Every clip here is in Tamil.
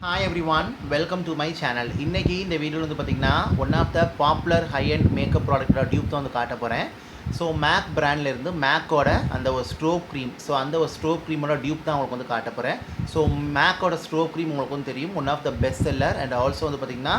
Hi everyone, welcome to my channel. இன்னைக்கு இந்த வீடியோவில் வந்து பார்த்தீங்கன்னா one of the popular high end makeup ப்ராடக்டோட டியூப் தான் வந்து காட்ட போகிறேன். ஸோ மேக் பிராண்ட்லேருந்து மேக்கோட அந்த ஒரு ஸ்ட்ரோப் க்ரீம், ஸோ அந்த ஒரு ஸ்ட்ரோப் க்ரீமோட டியூப் தான் உங்களுக்கு வந்து காட்ட போகிறேன். ஸோ மேக்கோட ஸ்ட்ரோப் க்ரீம் உங்களுக்கு வந்து தெரியும், one of the best seller. And also வந்து பார்த்திங்கன்னா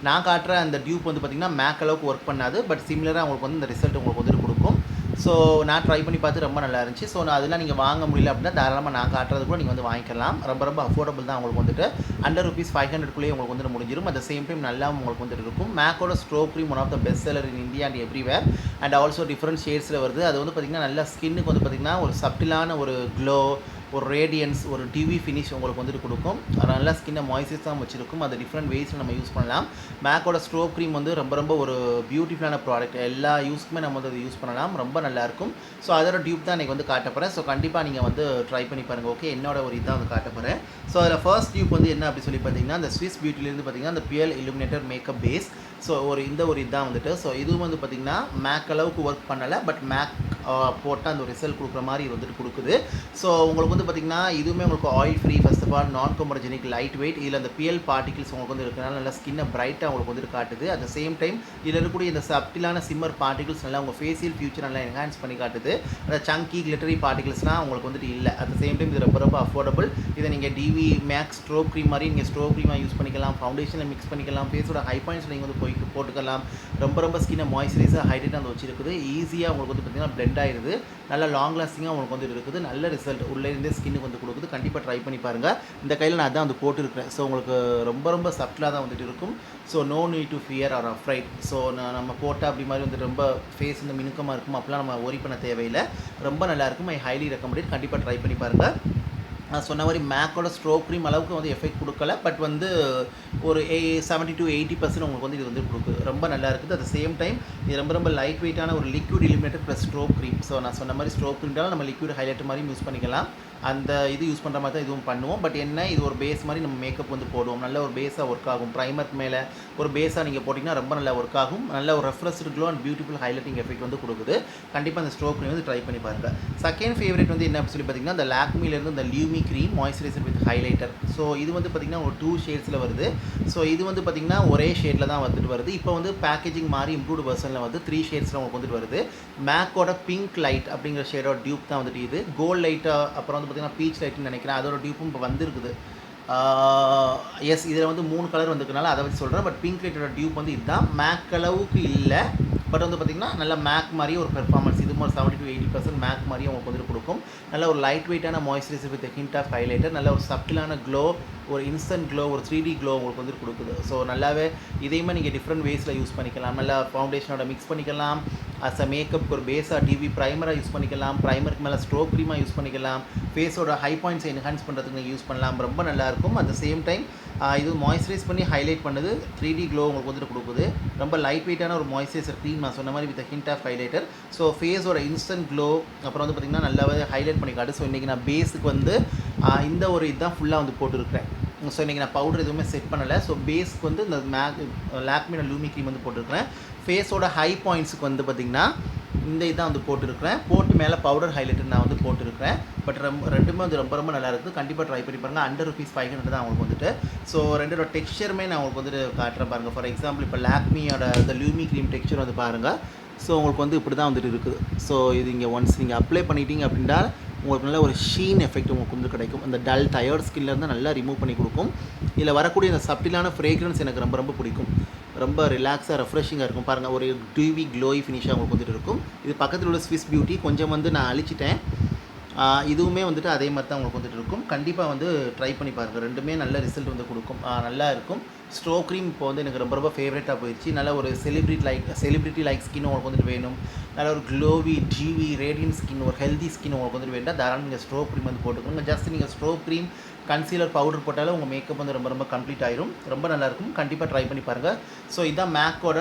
நான் காட்டுற அந்த டியூப் வந்து பார்த்திங்கன்னா மேக் அளவுக்கு ஒர்க் பண்ணாது, பட் சிமிலராக உங்களுக்கு வந்து இந்த ரிசல்ட் உங்களுக்கு வந்து கொடுக்கும். ஸோ நான் ட்ரை பண்ணி பார்த்து ரொம்ப நல்லா இருந்துச்சு. ஸோ நான் அதெல்லாம் நீங்கள் வாங்க முடியல அப்படின்னா தாராளமாக நான் காட்டுறது கூட நீங்கள் வந்து வாங்கிக்கலாம். ரொம்ப அஃபோர்டபுள் தான் உங்களுக்கு வந்துட்டு அண்டர் ₹500 உங்களுக்கு வந்துட்டு முடிஞ்சிடும். அட் த சேம் டைம் நல்லா உங்களுக்கு வந்துட்டு இருக்கும். மேக்கோட strobe cream one of the best seller in India and everywhere. And also different ஷேட்ஸில் வருது. அது வந்து பார்த்திங்கன்னா நல்லா ஸ்கின்னுக்கு வந்து பார்த்திங்கன்னா ஒரு சப்டிலான ஒரு க்ளோ, ஒரு ரேடியன்ஸ், ஒரு டிவி ஃபினிஷ் உங்களுக்கு வந்துட்டு கொடுக்கும். நல்லா ஸ்கின்னை மாய்ஸ்சரைஸ் தான் வச்சுருக்கும். அது டிஃப்ரெண்ட் வேஸில் நம்ம யூஸ் பண்ணலாம். மேக்கோட ஸ்ட்ரோப் க்ரீம் வந்து ரொம்ப ஒரு பியூட்டிஃபுல்லான ப்ராடக்ட். எல்லா யூஸ்க்குமே நம்ம வந்து அதை யூஸ் பண்ணலாம். ரொம்ப நல்லாயிருக்கும். ஸோ அதோட டியூப் தான் இன்றைக்கி வந்து காட்ட போகிறேன். ஸோ கண்டிப்பாக நீங்கள் வந்து ட்ரை பண்ணி பாருங்கள். ஓகே, என்னோட ஒரு இதாக வந்து காட்ட போகிறேன். ஸோ அதில் ஃபர்ஸ்ட் டியூப் வந்து என்ன அப்படி சொல்லி பார்த்தீங்கன்னா, அந்த ஸ்விஸ் பியூட்டிலேருந்து பார்த்தீங்கன்னா அந்த பியல் இல்லுமினேட்டர் மேக்கப் பேஸ். ஸோ இந்த ஒரு இதான் வந்துட்டு, ஸோ இதுவும் வந்து பார்த்திங்கன்னா மேக் அளவுக்கு ஒர்க் பண்ணலை, பட் மேக் போட்டால் அந்த ஒரு ரிசல்ட் கொடுக்குற மாதிரி வந்துட்டு கொடுக்குது. ஸோ உங்களுக்கு வந்து பார்த்திங்கன்னா இதுவுமே உங்களுக்கு oil free, first of all non comedogenic, light weight. இதில் அந்த பிஎல் பார்ட்டிகல்ஸ் உங்களுக்கு வந்து இருக்கிறனால நல்லா ஸ்கின்னை பிரைட்டாக உங்களுக்கு வந்துட்டு காட்டுது. அட் த சேம் டைம் இதில் இருக்கக்கூடிய இந்த சப்டிலான சிம்மர் பார்ட்டிகல்ஸ் நல்லா உங்கள் ஃபேஷியல் ஃபியூச்சர் நல்லா என்ஹான்ஸ் பண்ணி காட்டுது. அந்த சங்கி கிளிட்டரி பார்ட்டிகல்ஸ்லாம் உங்களுக்கு வந்துட்டு இல்லை. அட் த சேம் டைம் இது ரொம்ப அஃபோர்டபுள். இதை நீங்கள் டிவி மேக்ஸ் ஸ்ட்ரோப் க்ரீம் மாதிரி நீங்கள் ஸ்ட்ரோப் க்ரீமாக யூஸ் பண்ணிக்கலாம், ஃபவுண்டேஷனில் மிக்ஸ் பண்ணிக்கலாம், ஃபேஸோட ஹை பாயிண்ட்ஸ் நீங்கள் வந்து போட்டுக்கலாம். ரொம்ப ஸ்கின்னை மாய்ஸ்சரைஸாக ஹைட்ரேட்டாக வந்து வச்சிருக்குது. ஈஸியாக உங்களுக்கு வந்து பார்த்திங்கன்னா பிளெண்ட் ஆயிடுது. நல்லா லாங் லாஸ்டிங்காக உங்களுக்கு வந்து இருக்குது. நல்ல ரிசல்ட் உள்ளே இருந்தே ஸ்கின்னுக்கு வந்து கொடுக்குது. கண்டிப்பாக ட்ரை பண்ணி பாருங்கள். இந்த கையில் நான் அதான் வந்து போட்டுருக்கிறேன். ஸோ உங்களுக்கு ரொம்ப சப்டிலாக தான் வந்துட்டு இருக்கும். So no need to fear or afraid. So நம்ம போட்டால் அப்படி மாதிரி வந்து ரொம்ப ஃபேஸ் வந்து மினுக்கமாக இருக்கும், அப்போலாம் நம்ம ஒரி பண்ண தேவையில்லை. ரொம்ப நல்லாயிருக்கும். ஐ ஹைலி ரெக்கமெண்டட். கண்டிப்பாக ட்ரை பண்ணி பாருங்கள். நான் சொன்ன மாதிரி மேக்கோட ஸ்ட்ரோப் க்ரீம் அளவுக்கு வந்து எஃபெக்ட் கொடுக்கல, பட் வந்து ஒரு 70 to 80% உங்களுக்கு வந்து இது வந்து கொடுக்குது. ரொம்ப நல்லா இருக்குது. அட் த சேம் டைம் இது ரொம்ப லைட் வெயிட்டான ஒரு liquid illuminator plus strobe cream. So நான் சொன்ன மாதிரி ஸ்ட்ரோப் க்ரீம்னால நம்ம லிக்விட் ஹைலைட்டர் மாதிரி யூஸ் பண்ணிக்கலாம். அந்த இது யூஸ் பண்ணுற மாதிரி தான் இதுவும் பண்ணுவோம். பட் என்ன, இது ஒரு பேஸ் மாதிரி நம்ம மேக்கப் வந்து போடுவோம். நல்ல ஒரு பேஸாக ஒர்க் ஆகும். ப்ரைமருக்கு மேலே ஒரு பேஸாக நீங்கள் போட்டிங்கன்னா ரொம்ப நல்லா ஒர்க் ஆகும். நல்ல ஒரு refreshed glow and beautiful highlighting effect வந்து கொடுக்குது. கண்டிப்பாக அந்த ஸ்ட்ரோப் க்ரீம் வந்து ட்ரை பண்ணி பாருங்கள். செகண்ட் ஃபேவரட் வந்து என்ன சொல்லி பார்த்தீங்கன்னா, இந்த லாக்மிலேருந்து இந்த Lumi cream moisturiser with highlighter. So இது வந்து பார்த்திங்கன்னா ஒரு 2 ஷேட்ஸில் வருது. ஸோ இது வந்து பார்த்திங்கன்னா ஒரே ஷேடில் தான் வந்துட்டு வருது. இப்போ வந்து பேக்கேஜிங் மாதிரி இம்ப்ரூவ்டு வெர்ஷனில் வந்து 3 ஷேட்ஸில் உங்களுக்கு வந்துட்டு வருது. மேக்கோட பிங்க் லைட் அப்படிங்கிற ஷேடோட டியூப் தான் வந்துட்டு இது. கோல்ட் லைட்டாக, அப்புறம் வந்து பார்த்திங்கன்னா பீச் லைட்னு நினைக்கிறேன், அதோட டியூப்பும் இப்போ வந்துருக்குது. எஸ், இதில் வந்து 3 கலர் வந்துருக்கனால அதை வச்சு சொல்கிறேன். பட் பிங்க் லைட்டோட டியூப் வந்து இதுதான். மேக் அளவுக்கு இல்லை, பட் வந்து பார்த்திங்கன்னா நல்லா மேக் மாதிரியே ஒரு பெர்ஃபார்மன்ஸ். இது ஒரு 70 to 80% மேக் மாதிரியே உங்களுக்கு வந்துட்டு கொடுக்கும். நல்ல ஒரு லைட் வெயிட்டான moisturiser with hint of highlighter. நல்ல ஒரு சப்டிலான க்ளோ, ஒரு இன்ஸ்டன்ட் க்ளோ, ஒரு 3D க்ளோ உங்களுக்கு வந்துட்டு கொடுக்குது. ஸோ நல்லாவே இதையுமே நீங்கள் டிஃப்ரெண்ட் வேஸில் யூஸ் பண்ணிக்கலாம். நல்லா ஃபவுண்டேஷனோட மிக்ஸ் பண்ணிக்கலாம். அஸ் அ மேக்கப் ஒரு பேஸாக டிவி ப்ரைமராக யூஸ் பண்ணிக்கலாம். ப்ரைமருக்கு மேலே ஸ்ட்ரோக் க்ரீமாக யூஸ் பண்ணிக்கலாம். ஃபேஸோட ஹை பாயிண்ட்ஸை என்ஹான்ஸ் பண்ணுறதுக்கு நீங்கள் யூஸ் பண்ணலாம். ரொம்ப நல்லாயிருக்கும். அட் த சேம் டைம் இது மாய்ஸ்சரைஸ் பண்ணி ஹைலைட் பண்ணுது. 3D க்ளோ உங்களுக்கு வந்துட்டு கொடுக்குது. ரொம்ப லைட் வெயிட்டான ஒரு மாய்ஸ்சரைசர் க்ரீம் நான் சொன்ன மாதிரி with hint of highlighter. So ஃபேஸோட இன்ஸ்டன்ட் க்ளோ அப்புறம் வந்து பார்த்திங்கன்னா நல்லாவே ஹைலைட் பண்ணி காட்டு. ஸோ இன்றைக்கி நான் பேஸுக்கு வந்து இந்த ஒரு இதுதான் ஃபுல்லாக வந்து போட்டுருக்கிறேன். ஸோ இன்றைக்கி நான் பவுடர் எதுவுமே செட் பண்ணலை. ஸோ பேஸ்க்கு வந்து இந்த லாக்மியோட லூமி க்ரீம் வந்து போட்டிருக்கிறேன். ஃபேஸோட ஹை பாயிண்ட்ஸுக்கு வந்து பார்த்திங்கன்னா இந்த இதான் வந்து போட்டுருக்கிறேன். போட்டு மேலே பவுடர் ஹைலைட்டர் நான் வந்து போட்டுருக்கிறேன். பட் ரெண்டுமே வந்து ரொம்ப நல்லா இருக்குது. கண்டிப்பாக ட்ரை பண்ணி பாருங்கள். அண்டர் ₹500 தான் அவங்களுக்கு வந்துட்டு. ஸோ ரெண்டோட டெக்ஸ்சருமே நான் உங்களுக்கு வந்துட்டு காட்டுறேன் பாருங்கள். ஃபார் எக்ஸாம்பிள் இப்போ லாக்மியோட இந்த லூமி க்ரீம் டெக்ஸ்சர் வந்து பாருங்கள். ஸோ உங்களுக்கு வந்து இப்படி தான் வந்துட்டு இருக்குது. ஸோ இது இங்கே ஒன்ஸ் நீங்கள் அப்ளை பண்ணிட்டீங்க அப்படின்னா உங்களுக்கு நல்ல ஒரு ஷீன் எஃபெக்ட் உங்களுக்கு வந்து கிடைக்கும். அந்த டல் டயர்ட் ஸ்கின்லேருந்து நல்லா ரிமூவ் பண்ணி கொடுக்கும். இதில் வரக்கூடிய இந்த சப்டிலான ஃப்ரேக்ரன்ஸ் எனக்கு ரொம்ப பிடிக்கும். ரொம்ப ரிலாக்ஸாக ரெஃப்ரெஷிங்காக இருக்கும். பாருங்கள், ஒரு டிவி க்ளோய் ஃபினிஷாக உங்களுக்கு வந்துட்டு இருக்கும். இது பக்கத்தில் உள்ள ஸ்விஸ் பியூட்டி கொஞ்சம் வந்து நான் அழிச்சிட்டேன். இதுவுமே வந்துட்டு அதே மாதிரி தான் உங்களுக்கு வந்துட்டு இருக்கும். கண்டிப்பாக வந்து ட்ரை பண்ணி பாருங்கள். ரெண்டுமே நல்ல ரிசல்ட் வந்து கொடுக்கும். நல்லா இருக்கும். ஸ்ட்ரோக் க்ரீம் இப்போ வந்து எனக்கு ரொம்ப ஃபேவரட்டாக போயிடுச்சு. நல்ல ஒரு செலிப்ரிட்டி லைக் ஸ்கின் உங்களுக்கு வந்துட்டு வேணும். நல்ல ஒரு க்ளோவி டிவி ரேடியன்ட் ஸ்கின், ஒரு ஹெல்தி ஸ்கின் உங்களுக்கு வந்துட்டு வேண்டாம். தாராளம் நீங்கள் ஸ்ட்ரோக் க்ரீம் வந்து போட்டுக்கோங்க. ஜஸ்ட் நீங்கள் ஸ்ட்ரோக் க்ரீம், கன்சீலர், பவுடர் போட்டாலும் உங்கள் மேக்கப் வந்து ரொம்ப கம்ப்ளீட் ஆயிரும். ரொம்ப நல்லாயிருக்கும். கண்டிப்பாக ட்ரை பண்ணி பாருங்கள். ஸோ இதுதான் மேக்கோட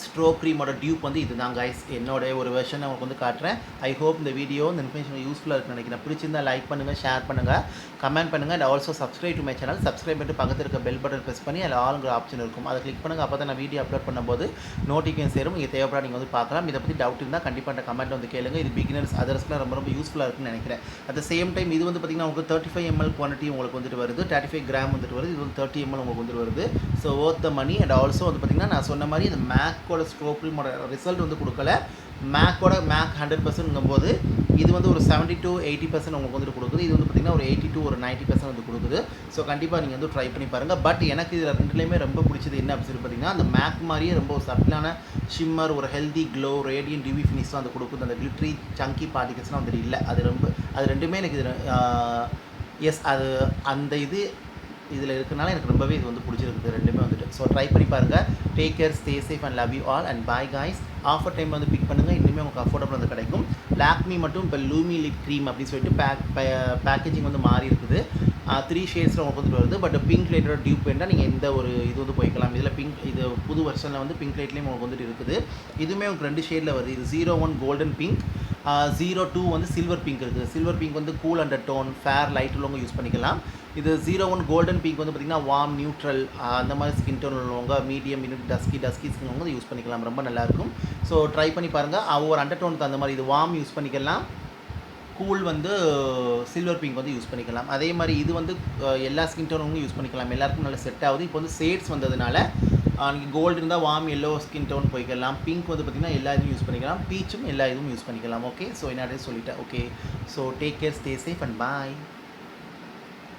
ஸ்ட்ரோக் க்ரீமோட டியூப் வந்து இதுதான் கைஸ். என்னோட ஒரு வெர்ஷனை உங்களுக்கு வந்து காட்டுறேன். ஐ ஹோப் இந்த வீடியோ இந்த இன்ஃபர்மேஷன் யூஸ்ஃபுல்லாக இருக்குன்னு நினைக்கிறேன். பிடிச்சிருந்தா லைக் பண்ணுங்கள், ஷேர் பண்ணுங்கள், கமெண்ட் பண்ணுங்கள். And also subscribe to my channel. Subscribe பண்ணிட்டு பக்கத்தில் இருக்க பெல் பட்டன் ப்ரெஸ் பண்ணி அதில் ஆளுங்கிற ஆப்ஷன் இருக்கும், அதை கிளிக் பண்ணுங்கள். அப்போ தான் நான் வீடியோ அப்லோட் பண்ணும்போது நோட்டிஃபிகேஷன் சேரும். இங்கே தேவைப்பட நீங்கள் வந்து பார்க்கலாம். இதை பற்றி டவுட் இருந்தால் கண்டிப்பாக அந்த கமெண்ட் வந்து கேளுங்க. இது பிகினர்ஸ் அதர்ஸ்க்குலாம் ரொம்ப ரொம்ப யூஸ்ஃபுல்லாக இருக்குன்னு நினைக்கிறேன். அட் த சேம் டைம் இது வந்து பார்த்திங்கன்னா உங்களுக்கு 35 ml குவான்டிட்டி உங்களுக்கு வந்துட்டு வருது, 35 கிராம் வந்துட்டு வருது. இது வந்து 30 ml உங்களுக்கு வந்துட்டு வருது. So worth the money. And also வந்து பார்த்திங்கன்னா நான் சொன்ன மாதிரி இந்த மேக்கோட ஸ்ட்ரோக் க்ரீமோட ரிசல்ட் வந்து கொடுக்கல. மேக் 100%ங்கும்போது இது வந்து ஒரு 70 to 80% உங்களுக்கு வந்துட்டு கொடுக்குது. இது வந்து பார்த்திங்கன்னா ஒரு 80 to 90% வந்து கொடுக்குது. ஸோ கண்டிப்பாக நீங்கள் வந்து ட்ரை பண்ணி பாருங்கள். பட் எனக்கு இதில் ரெண்டுலேயுமே ரொம்ப பிடிச்சது என்ன அப்படின்னு சொல்லி பார்த்தீங்கன்னா, அந்த மேக் மாதிரியே ரொம்ப ஒரு சட்டிலான ஷிம்மர், ஒரு ஹெல்தி க்ளோ, ரேடியன்ட் டிவி ஃபினிஷ்லாம் வந்து கொடுக்குது. அந்த கிளிட்ரி சங்கி பார்ட்டிகல்ஸ்லாம் வந்துட்டு இல்லை. அது ரெண்டுமே எனக்கு இது எஸ் அது அந்த இதில் இருக்கனால எனக்கு ரொம்பவே இது வந்து பிடிச்சிருக்குது ரெண்டுமே வந்துட்டு. ஸோ ட்ரை பண்ணி பாருங்கள். Take care, stay safe and love you all and bye guys. Offer time வந்து பிக் பண்ணுங்கள், இன்னுமே உங்களுக்கு அஃபோர்டபுள் வந்து கிடைக்கும். லாக்மி மட்டும் இப்போ லூமி லிட் க்ரீம் அப்படின்னு சொல்லிட்டு பேக்கேஜிங் வந்து மாறி இருக்குது. 3 ஷேட்ஸில் உங்களுக்கு வந்துட்டு வருது. பட் பிங்க் லைட்டோட டியூப் வேண்டாம், நீங்கள் எந்த ஒரு இது வந்து போய்க்கலாம். இதில் பிங்க், இது புது வருஷனில் வந்து பிங்க் லைட்லேயும் உங்களுக்கு வந்துட்டு இருக்குது. இதுவுமே உங்களுக்கு 2 ஷேடில் வருது. இது 01 கோல்டன் பிங்க், 02 வந்து சில்வர் பிங்க் இருக்குது. சில்வர் பிங்க் வந்து cool undertone, fair light உள்ளவங்க யூஸ் பண்ணிக்கலாம். இது 01 கோல்டன் பிங்க் வந்து பார்த்திங்கன்னா வார்ம், நியூட்ரல் அந்த மாதிரி ஸ்கின் டோன் உள்ளவங்க, மீடியம், டஸ்கி ஸ்கின் வந்து யூஸ் பண்ணிக்கலாம். ரொம்ப நல்லாயிருக்கும். ஸோ ட்ரை பண்ணி பாருங்கள். ஒரு அண்டர் டோனுக்கு அந்த மாதிரி இது வார்ம் யூஸ் பண்ணிக்கலாம், கூல் வந்து சில்வர் பிங்க் வந்து யூஸ் பண்ணிக்கலாம். அதே மாதிரி இது வந்து எல்லா ஸ்கின் டோனும் யூஸ் பண்ணிக்கலாம், எல்லாருக்கும் நல்லா செட் ஆகுது. இப்போ வந்து ஷேட்ஸ் வந்ததுனால நீங்கள் கோல்டு இருந்தால் வார்ம் எல்லோ ஸ்கின் டோன் போய்க்கலாம். பிங்க் வந்து பார்த்திங்கன்னா எல்லா இதுவும் யூஸ் பண்ணிக்கலாம், பீச்சும் எல்லா இதுவும் யூஸ் பண்ணிக்கலாம். ஓகே, ஸோ என்ன சொல்லிட்டேன். Okay, so take care, stay safe and bye.